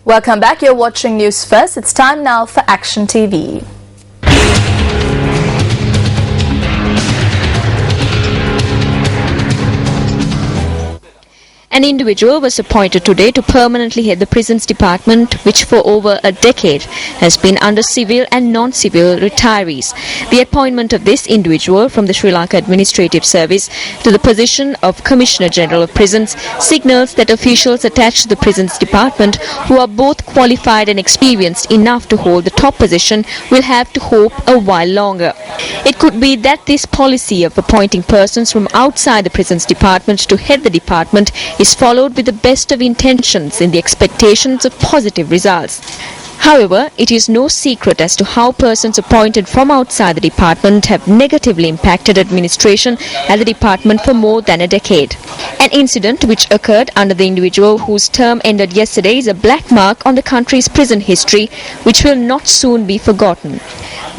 Welcome back. You're watching News First. It's time now for Action TV. An individual was appointed today to permanently head the prisons department, which for over a decade has been under civil and non-civil retirees. The appointment of this individual from the Sri Lanka Administrative Service to the position of Commissioner General of Prisons signals that officials attached to the prisons department, who are both qualified and experienced enough to hold the top position, will have to hope a while longer. It could be that this policy of appointing persons from outside the prisons department to head the department is followed with the best of intentions in the expectations of positive results. However, it is no secret as to how persons appointed from outside the department have negatively impacted administration at the department for more than a decade. An incident which occurred under the individual whose term ended yesterday is a black mark on the country's prison history, which will not soon be forgotten.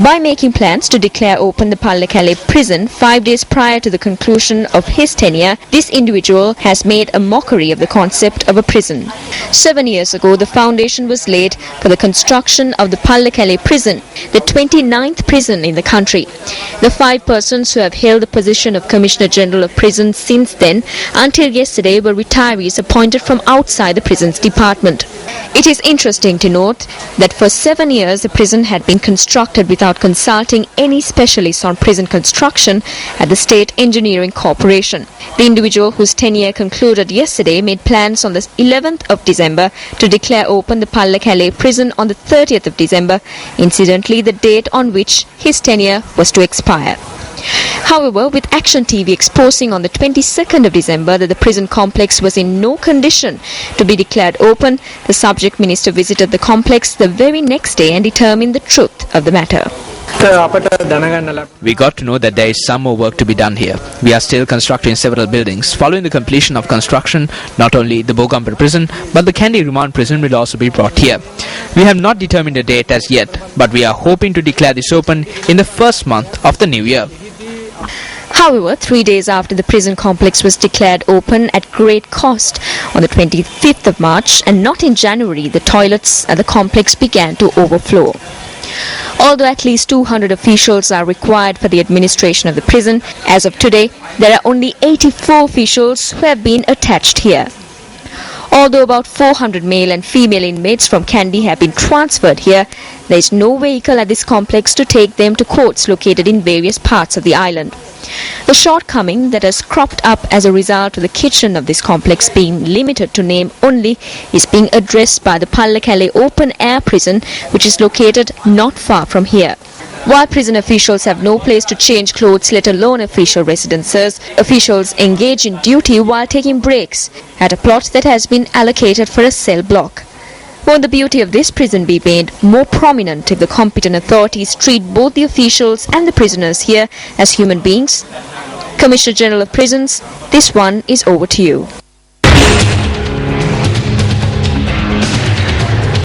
By making plans to declare open the Pallekele prison 5 days prior to the conclusion of his tenure, this individual has made a mockery of the concept of a prison. 7 years ago, the foundation was laid for the construction of the Pallekele prison, the 29th prison in the country. The 5 persons who have held the position of Commissioner General of Prisons since then until yesterday were retirees appointed from outside the prisons department. It is interesting to note that for 7 years the prison had been constructed without consulting any specialists on prison construction at the State Engineering Corporation. The individual whose tenure concluded yesterday made plans on the 11th of December to declare open the Pallekele prison on the 30th of December, incidentally the date on which his tenure was to expire. However, with Action TV exposing on the 22nd of December that the prison complex was in no condition to be declared open, the subject minister visited the complex the very next day and determined the truth of the matter. We got to know that there is some more work to be done here. We are still constructing several buildings. Following the completion of construction, not only the Bogambara prison, but the Kandy Remand prison will also be brought here. We have not determined a date as yet, but we are hoping to declare this open in the first month of the new year. However, 3 days after the prison complex was declared open at great cost on the 25th of March and not in January, the toilets at the complex began to overflow. Although at least 200 officials are required for the administration of the prison, as of today, there are only 84 officials who have been attached here. Although about 400 male and female inmates from Kandy have been transferred here, there is no vehicle at this complex to take them to courts located in various parts of the island. The shortcoming that has cropped up as a result of the kitchen of this complex being limited to name only is being addressed by the Pallekele open air prison, which is located not far from here. While prison officials have no place to change clothes, let alone official residences, officials engage in duty while taking breaks at a plot that has been allocated for a cell block. Won't the beauty of this prison be made more prominent if the competent authorities treat both the officials and the prisoners here as human beings? Commissioner General of Prisons, this one is over to you.